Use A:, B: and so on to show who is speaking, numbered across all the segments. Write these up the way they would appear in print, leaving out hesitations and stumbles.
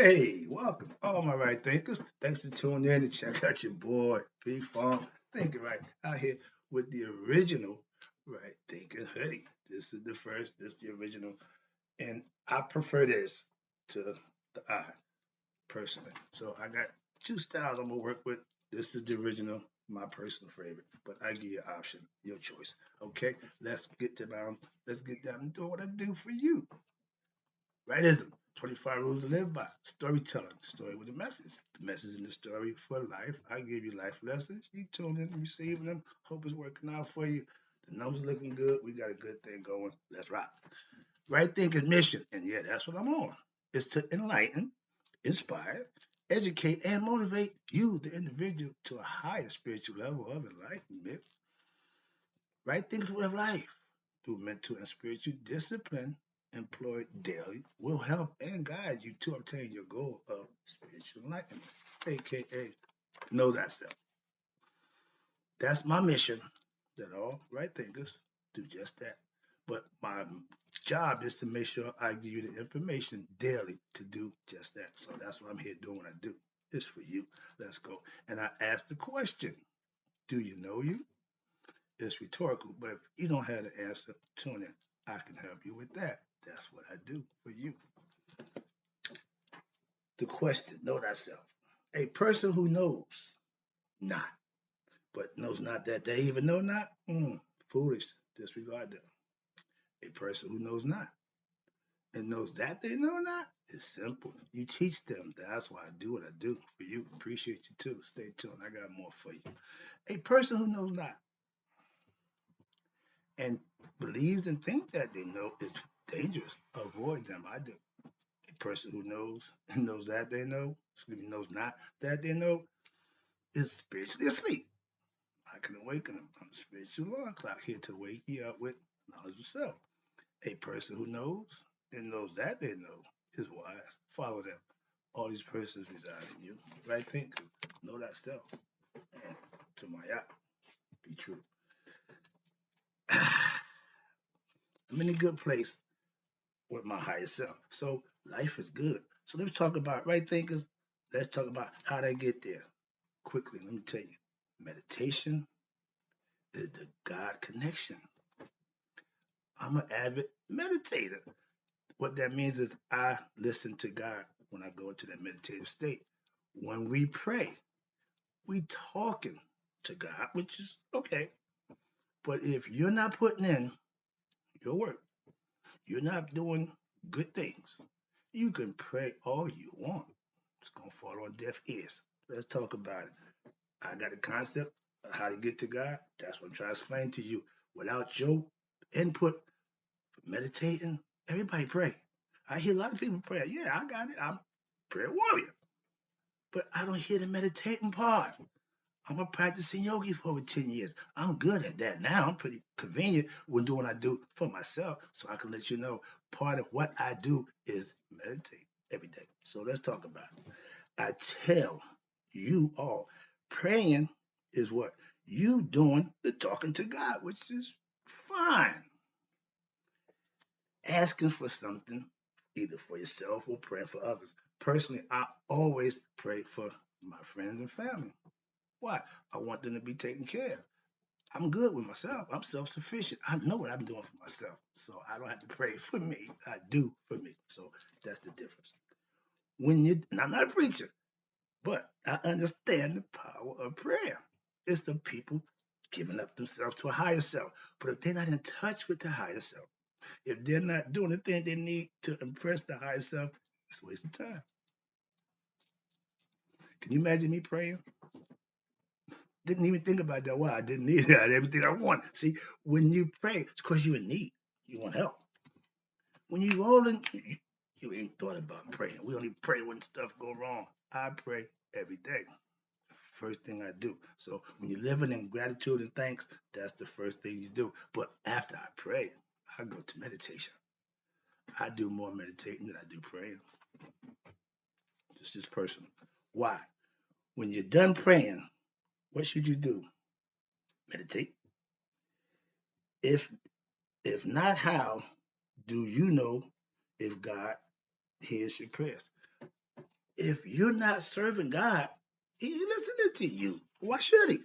A: Hey, welcome, all my right thinkers. Thanks for tuning in to check out your boy, P Funk. Thinking right out here with the original right thinker hoodie. This is the first, this is the original, and I prefer this to the I personally. So I got two styles I'm gonna work with. This is the original, my personal favorite, but I give you an option, your choice. Okay, let's get down and do what I do for you. Rightism, 25 rules to live by. Storytelling, story with a message. The message in the story for life. I give you life lessons. You tune in and receiving them. Hope it's working out for you. The numbers looking good. We got a good thing going. Let's rock. Right thinking mission, and yeah, that's what I'm on. Is to enlighten, inspire, educate, and motivate you, the individual, to a higher spiritual level of enlightenment. Right thinkers will have life through mental and spiritual discipline employed daily will help and guide you to obtain your goal of spiritual enlightenment, aka know thyself. That's my mission, that all right thinkers do just that. But my job is to make sure I give you the information daily to do just that. So that's what I'm here doing. What I do. It's for you. Let's go. And I ask the question, do you know you? It's rhetorical, but if you don't have the answer, tune in. I can help you with that. That's what I do for you. The question, know thyself. A person who knows not, but knows not that they even know not, foolish, disregard them. A person who knows not and knows that they know not is simple. You teach them. That's why I do what I do for you. Appreciate you too. Stay tuned. I got more for you. A person who knows not and believes and thinks that they know is dangerous. Avoid them. I do. A person who knows and knows that they know, excuse me, knows not that they know, is spiritually asleep. I can awaken them. I'm a spiritual alarm clock here to wake you up with knowledge of self. A person who knows and knows that they know is wise. Follow them. All these persons reside in you. Right thinking. Know that self. And to my yacht, be true. I'm in a good place with my higher self. So life is good. So let's talk about right thinkers. Let's talk about how they get there. Quickly, let me tell you. Meditation is the God connection. I'm an avid meditator. What that means is I listen to God when I go into that meditative state. When we pray, we talking to God, which is okay. But if you're not putting in your work, you're not doing good things, you can pray all you want. It's gonna fall on deaf ears. Let's talk about it. I got a concept of how to get to God. That's what I'm trying to explain to you. Without your input, meditating, everybody pray. I hear a lot of people pray. Yeah, I got it. I'm a prayer warrior. But I don't hear the meditating part. I'm a practicing yogi for over 10 years. I'm good at that now. I'm pretty convenient when doing what I do for myself. So I can let you know part of what I do is meditate every day. So let's talk about it. I tell you all, praying is what? You doing the talking to God, which is fine. Asking for something, either for yourself or praying for others. Personally, I always pray for my friends and family. Why? I want them to be taken care of. I'm good with myself. I'm self-sufficient. I know what I'm doing for myself. So I don't have to pray for me. I do for me. So that's the difference. And I'm not a preacher, but I understand the power of prayer. It's the people giving up themselves to a higher self. But if they're not in touch with the higher self, if they're not doing the thing they need to impress the higher self, it's a waste of time. Can you imagine me praying? Didn't even think about that. Why? I didn't need that. Everything I want. See, when you pray, it's because you're in need. You want help. When you rolling, you ain't thought about praying. We only pray when stuff go wrong. I pray every day. First thing I do. So when you're living in gratitude and thanks, that's the first thing you do. But after I pray, I go to meditation. I do more meditating than I do praying. It's just personal. Why? When you're done praying, what should you do? Meditate. If if not, how do you know if God hears your prayers? If you're not serving God, He's listening to you. Why should He?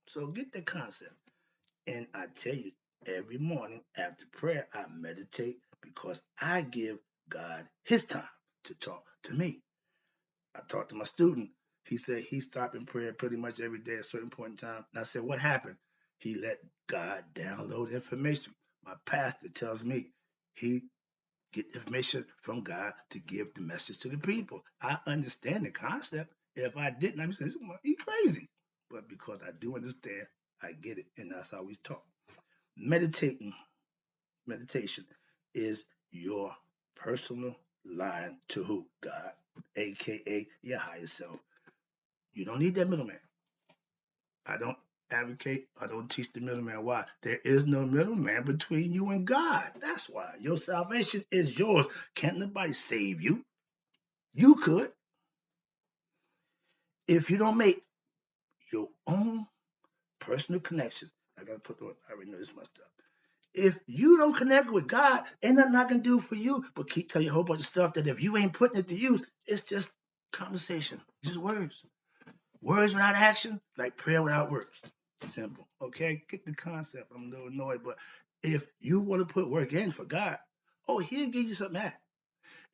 A: So get the concept. And I tell you, every morning after prayer, I meditate because I give God His time to talk to me. I talked to my student. He said he stopped in prayer pretty much every day at a certain point in time. And I said, what happened? He let God download information. My pastor tells me he get information from God to give the message to the people. I understand the concept. If I didn't, I'd be saying, he crazy. But because I do understand, I get it. And that's how we talk. Meditation is your personal line to who? God, aka your higher self. You don't need that middleman. I don't advocate, I don't teach the middleman. Why? There is no middleman between you and God. That's why. Your salvation is yours. Can't nobody save you. You could. If you don't make your own personal connection, I gotta put on, I already know this much stuff. If you don't connect with God, ain't nothing I can do for you but keep telling you a whole bunch of stuff that if you ain't putting it to use, it's just conversation, just words. Words without action, like prayer without words. Simple. Okay? Get the concept. I'm a little annoyed, but if you want to put work in for God, oh, He'll give you something back.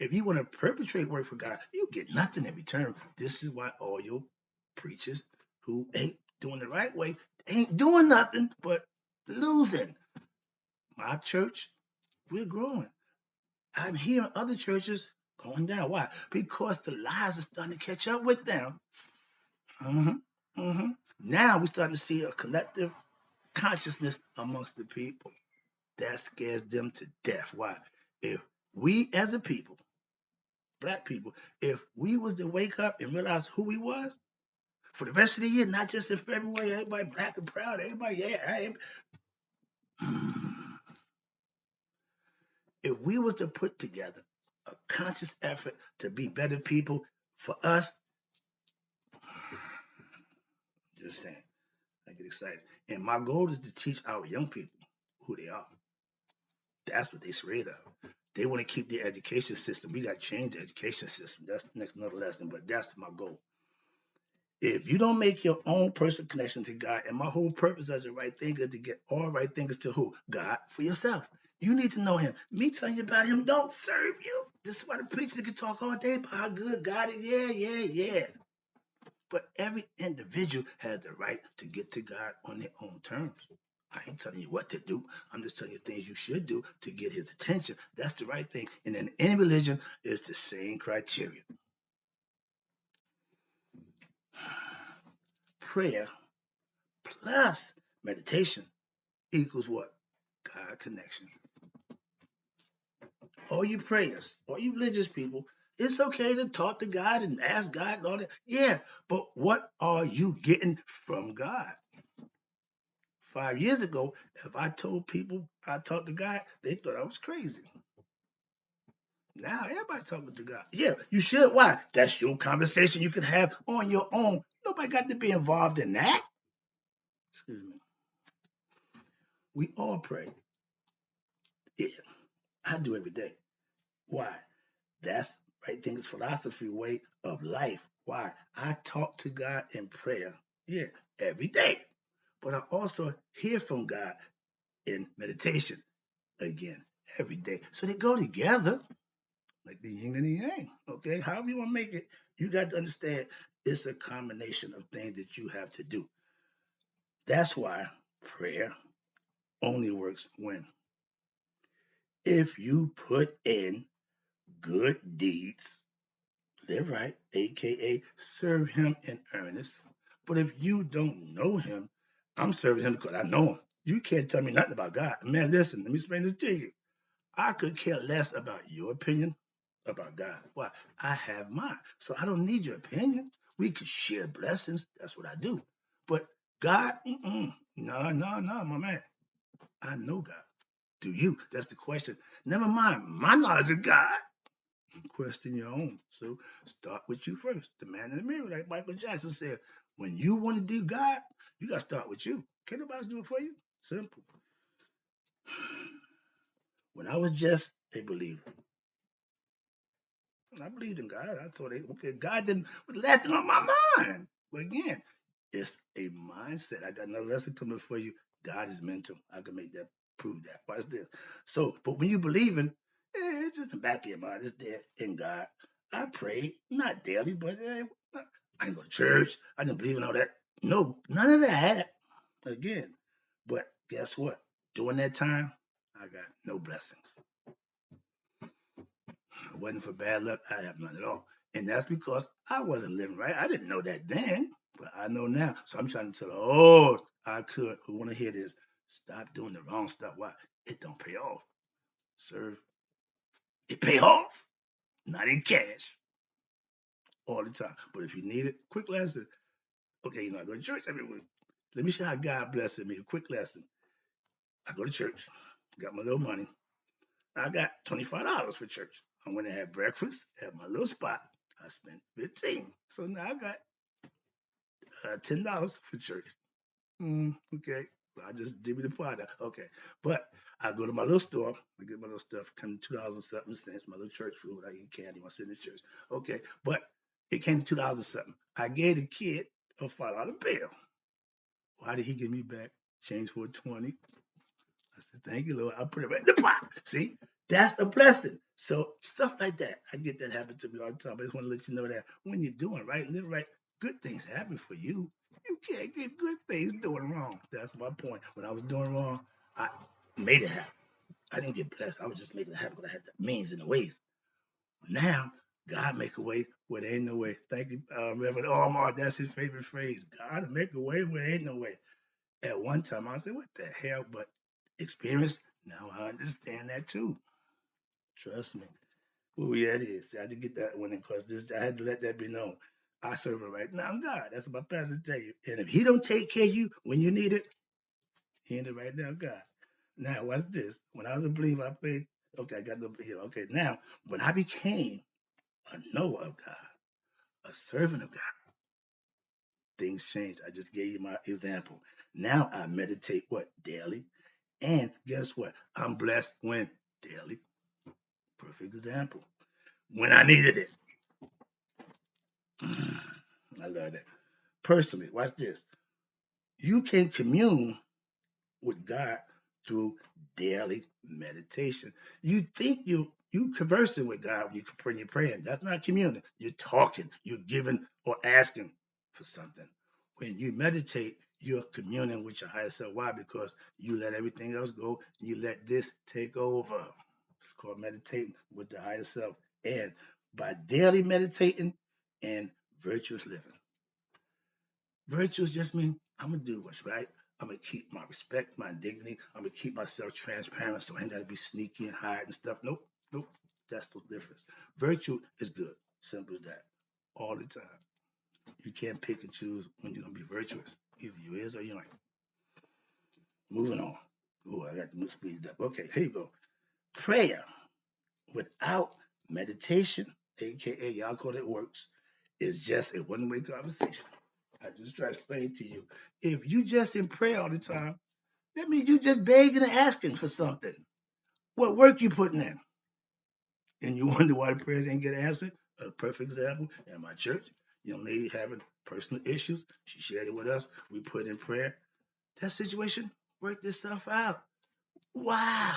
A: If you want to perpetrate work for God, you get nothing in return. This is why all your preachers who ain't doing the right way ain't doing nothing but losing. My church, we're growing. I'm hearing other churches going down. Why? Because the lies are starting to catch up with them. hmm hmm Now we're starting to see a collective consciousness amongst the people. That scares them to death. Why? If we as a people, black people, if we was to wake up and realize who we was for the rest of the year, not just in February, everybody black and proud, everybody, yeah. If we was to put together a conscious effort to be better people for us, just saying, I get excited. And my goal is to teach our young people who they are. That's what they're afraid of. They want to keep their education system. We got to change the education system. That's next another lesson, but that's my goal. If you don't make your own personal connection to God, and my whole purpose as a right thinker is to get all right thinkers to who? God for yourself. You need to know Him. Me telling you about Him don't serve you. This is why the preachers can talk all day about how good God is. Yeah. But every individual has the right to get to God on their own terms. I ain't telling you what to do. I'm just telling you things you should do to get His attention. That's the right thing. And in any religion, it's the same criteria. Prayer plus meditation equals what? God connection. All you prayers, all you religious people, it's okay to talk to God and ask God and all that. Yeah, but what are you getting from God? 5 years ago, if I told people I talked to God, they thought I was crazy. Now everybody talking to God. Yeah, you should. Why? That's your conversation you can have on your own. Nobody got to be involved in that. Excuse me. We all pray. Yeah, I do every day. Why? That's right thing's philosophy way of life. Why? I talk to God in prayer. Yeah, every day. But I also hear from God in meditation again every day. So they go together. Like the yin and the yang. Okay, however you want to make it, you got to understand it's a combination of things that you have to do. That's why prayer only works when if you put in good deeds, live right, aka serve Him in earnest. But if you don't know Him, I'm serving Him because I know Him. You can't tell me nothing about God. Man, listen, let me explain this to you. I could care less about your opinion about God. Why? I have mine. So I don't need your opinion. We could share blessings. That's what I do. But God, no, my man. I know God. Do you? That's the question. Never mind my knowledge of God. Question your own. So start with you first. The man in the mirror, like Michael Jackson said. When you want to do God, you got to start with you. Can't nobody else do it for you? Simple. When I was just a believer, I believed in God. I thought, okay, God didn't was laughing on my mind. But again, it's a mindset. I got another lesson coming for you. God is mental. I can make that prove that. Watch this. So, but when you believe in, it's just the back of your mind. It's there in God. I pray, not daily, but I didn't go to church. I didn't believe in all that. No, none of that. Again, but guess what? During that time, I got no blessings. It wasn't for bad luck. I have none at all. And that's because I wasn't living right. I didn't know that then, but I know now. So I'm trying to tell, I could, who want to hear this, stop doing the wrong stuff. Why? It don't pay off. Serve, it pay off, not in cash all the time. But if you need it, quick lesson. Okay, I go to church every week. Let me show how God blessed me. A quick lesson. I go to church, got my little money. I got $25 for church. I went and had breakfast at my little spot. I spent 15. So now I got $10 for church. Okay. Well, I just divvy the pot out. Okay. But I go to my little store, I get my little stuff, come to $2 something cents, my little church food. I eat candy when I sit in the church. Okay. But it came to $2 something. I gave the kid a $5 bill. Why did he give me back change for a 20? I said, thank you, Lord. I put it right in the pot. See, that's a blessing. So stuff like that, I get that happen to me all the time. I just want to let you know that when you're doing right, live right, good things happen for you. You can't get good things doing wrong. That's my point. When I was doing wrong, I made it happen. I didn't get blessed. I was just making it happen because I had the means and the ways. Now, God make a way where there ain't no way. Thank you, Reverend Omar. That's his favorite phrase. God make a way where there ain't no way. At one time, I said, what the hell? But experience, now I understand that too. Trust me. Oh, yeah, it is. I had to get that one in because I had to let that be known. I serve it right now. God, that's what my pastor tell you. And if he don't take care of you when you need it, he ain't it right now, God. Now, what's this? When I was a believer, I prayed. Okay, I got the here. Okay, now, when I became a knower of God, a servant of God, things changed. I just gave you my example. Now I meditate what? Daily. And guess what? I'm blessed when? Daily. Perfect example. When I needed it. I love that. Personally, watch this. You can commune with God through daily meditation. You think you conversing with God when you're praying. That's not communing. You're talking. You're giving or asking for something. When you meditate, you're communing with your higher self. Why? Because you let everything else go. You let this take over. It's called meditating with the higher self. And by daily meditating and virtuous living. Virtuous just means I'm gonna do what's right. I'm gonna keep my respect, my dignity. I'm gonna keep myself transparent, so I ain't gotta be sneaky and hide and stuff. Nope, nope. That's the difference. Virtue is good. Simple as that. All the time. You can't pick and choose when you're gonna be virtuous. Either you is or you ain't. Moving on. Oh, I got to speed up. Okay, here you go. Prayer without meditation, aka y'all call it works, is just a one-way conversation. I just try to explain to you. If you just in prayer all the time, that means you just begging and asking for something. What work you putting in? And you wonder why the prayers ain't get answered? A perfect example in my church, young lady having personal issues. She shared it with us. We put in prayer. That situation worked itself out. Wow.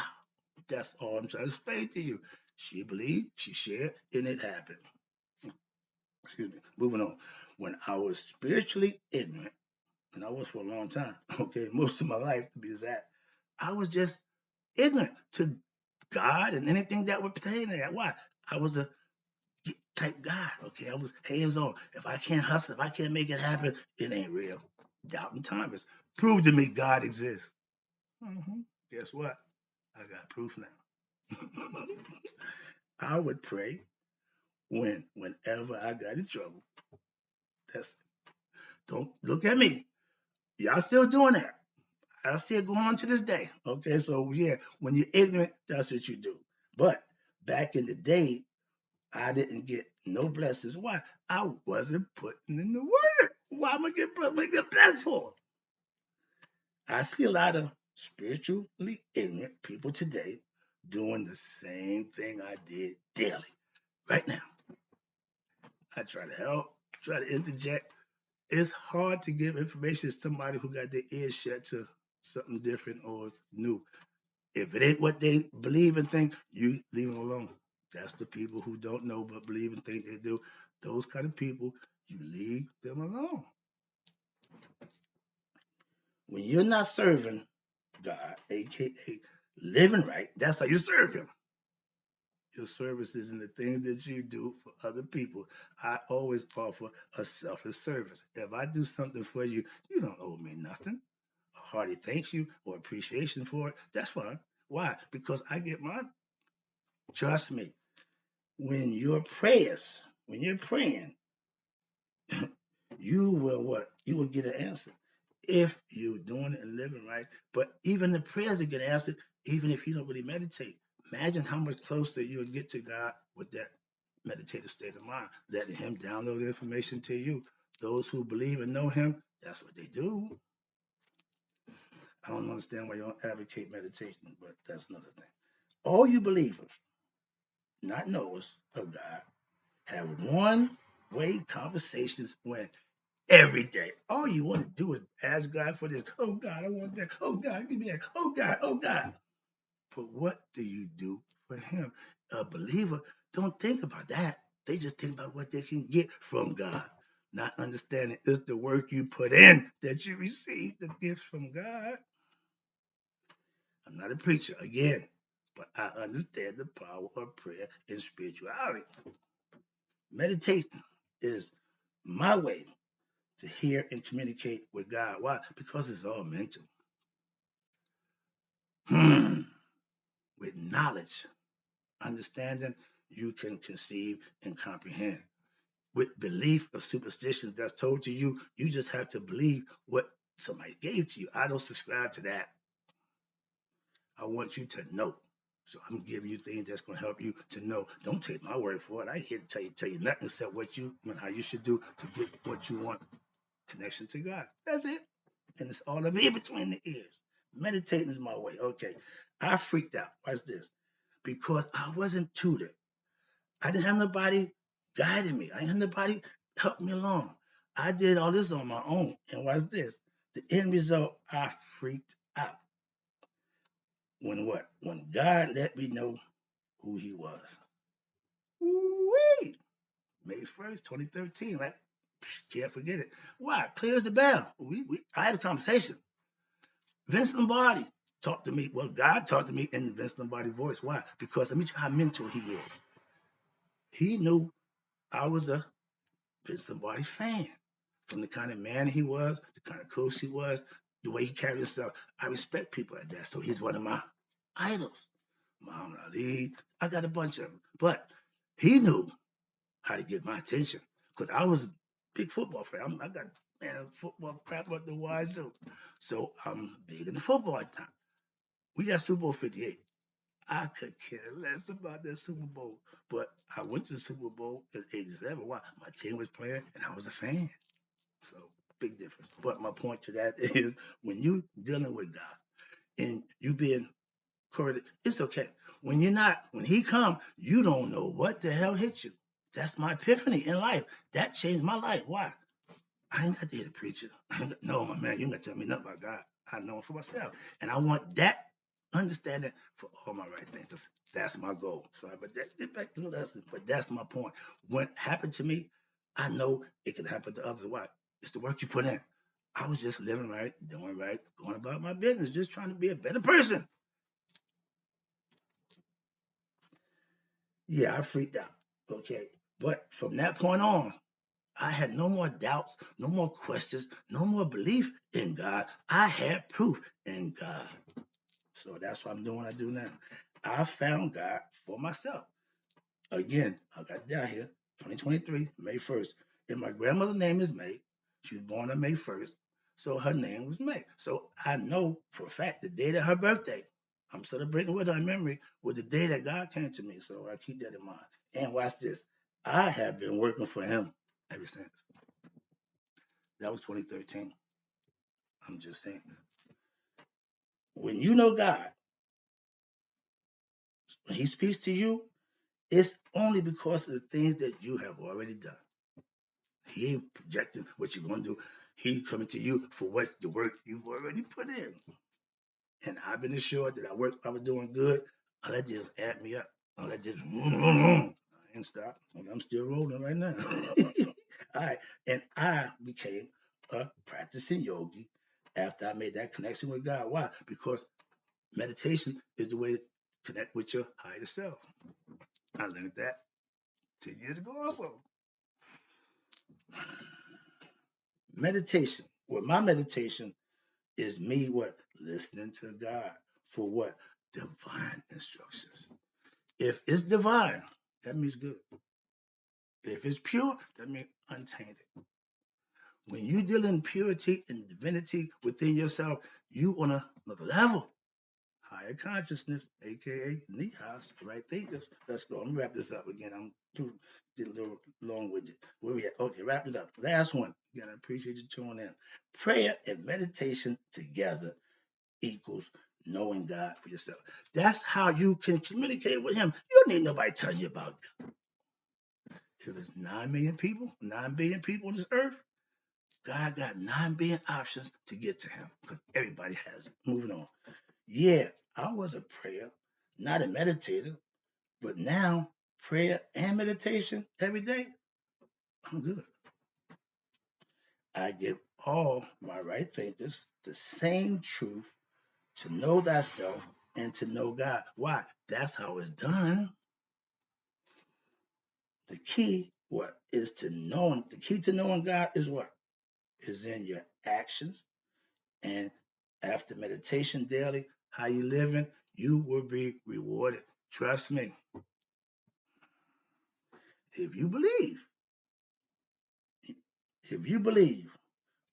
A: That's all I'm trying to explain to you. She believed, she shared, and it happened. Excuse me. Moving on. When I was spiritually ignorant, and I was for a long time, okay, most of my life to be exact, I was just ignorant to God and anything that would pertain to that. Why? I was a type guy, okay? I was hands on. If I can't hustle, if I can't make it happen, it ain't real. Doubting Thomas. Prove to me God exists. Guess what? I got proof now. I would pray whenever I got in trouble. That's don't look at me. Y'all still doing that. I see it going on to this day. Okay, so yeah, when you're ignorant, that's what you do. But back in the day, I didn't get no blessings. Why? I wasn't putting in the work. Why am I get blessed for? I see a lot of spiritually ignorant people today doing the same thing I did daily, right now. I try to help, try to interject. It's hard to give information to somebody who got their ears shut to something different or new. If it ain't what they believe and think, you leave them alone. That's the people who don't know but believe and think they do. Those kind of people, you leave them alone. When you're not serving God, aka living right, that's how you serve Him. Your services and the things that you do for other people. I always offer a selfless service. If I do something for you, you don't owe me nothing. A hearty thanks you or appreciation for it, that's fine. Why? Because I get mine. Trust me, when you're praying, you will what? You will get an answer if you're doing it and living right. But even the prayers that get answered, even if you don't really meditate. Imagine how much closer you'll get to God with that meditative state of mind, letting Him download information to you. Those who believe and know Him, that's what they do. I don't understand why you don't advocate meditation, but that's another thing. All you believers, not knowers of God, have one-way conversations when every day. All you want to do is ask God for this. Oh God, I want that. Oh God, give me that. Oh God, oh God. But what do you do for Him? A believer don't think about that. They just think about what they can get from God. Not understanding it's the work you put in that you receive the gift from God. I'm not a preacher again, but I understand the power of prayer and spirituality. Meditation is my way to hear and communicate with God. Why? Because it's all mental. With knowledge, understanding, you can conceive and comprehend. With belief or superstition that's told to you, you just have to believe what somebody gave to you. I don't subscribe to that. I want you to know. So I'm giving you things that's going to help you to know. Don't take my word for it. I ain't here to tell you nothing except what you and how you should do to get what you want. Connection to God. That's it. And it's all of in between the ears. Meditating is my way. Okay. I freaked out. Watch this. Because I wasn't tutored. I didn't have nobody guiding me. I didn't have nobody helping me along. I did all this on my own. And watch this. The end result, I freaked out. When what? When God let me know who He was. Woo-wee! May 1st, 2013. Like, can't forget it. Why? Clear as the bell. I had a conversation. Vince Lombardi talked to me. Well, God talked to me in Vince Lombardi voice. Why? Because let me tell you how mental he is. He knew I was a Vince Lombardi fan. From the kind of man he was, the kind of coach he was, the way he carried himself. I respect people like that. So he's one of my idols. Muhammad Ali. I got a bunch of them. But he knew how to get my attention. Because I was a big football fan. I got football crap up the wazoo. So I'm big into football at the time. We got Super Bowl 58. I could care less about that Super Bowl. But I went to the Super Bowl in '87. Why? My team was playing and I was a fan. So big difference. But my point to that is when you dealing with God and you being corrected, it's okay. When you're not, when He come, you don't know what the hell hit you. That's my epiphany in life. That changed my life. Why? I ain't got to hear the preacher. No, my man, you ain't got to tell me nothing about God. I know Him for myself. And I want that understanding for all my right things. That's my goal. Sorry, but get back to the lesson. But that's my point. When it happened to me, I know it can happen to others. Why? It's the work you put in. I was just living right, doing right, going about my business, just trying to be a better person. Yeah, I freaked out. Okay. But from that point on, I had no more doubts, no more questions, no more belief in God. I had proof in God. So that's what I'm doing. I do now. I found God for myself. Again, I got it down here, 2023, May 1st. And my grandmother's name is May. She was born on May 1st. So her name was May. So I know for a fact the day of her birthday, I'm celebrating with her in memory, was the day that God came to me. So I keep that in mind. And watch this. I have been working for Him ever since. That was 2013. I'm just saying. When you know God, when He speaks to you, it's only because of the things that you have already done. He ain't projecting what you're going to do. He coming to you for what the work you've already put in. And I've been assured that I was doing good. All that did was add me up. All that did I ain't stopped. I'm still rolling right now. All right. And I became a practicing yogi after I made that connection with God. Why? Because meditation is the way to connect with your higher self. I learned that 10 years ago also. Meditation. Well, my meditation is me what? Listening to God for what? Divine instructions. If it's divine, that means good. If it's pure, that means untainted. When you deal in purity and divinity within yourself, you on another level. Higher consciousness, aka Nihas, right thinkers. Let's go. Let me wrap this up again. I'm too did a little long with it. Where we at? Okay, wrap it up. Last one. Again, I appreciate you tuning in. Prayer and meditation together equals knowing God for yourself. That's how you can communicate with Him. You don't need nobody telling you about God. If it's 9 million people, 9 billion people on this earth, God got 9 billion options to get to Him because everybody has it. Moving on. Yeah, I was a prayer, not a meditator, but now prayer and meditation every day, I'm good. I give all my right thinkers the same truth to know thyself and to know God. Why? That's how it's done. The key, what? Is to knowing, the key to knowing God is what? Is in your actions. And after meditation daily, how you living, you will be rewarded. Trust me. If you believe, if you believe,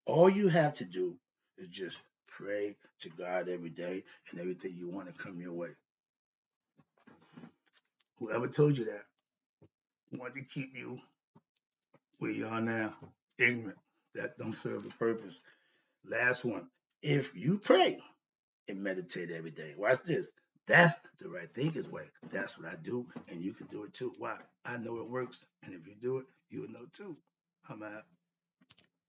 A: all you have to do is just pray to God every day and everything you want to come your way. Whoever told you that wanted to keep you where you are now, ignorant. That don't serve the purpose. Last one. If you pray and meditate every day, watch this. That's the right thinker's way. That's what I do, and you can do it too. Why? I know it works, and if you do it, you will know too. I'm out.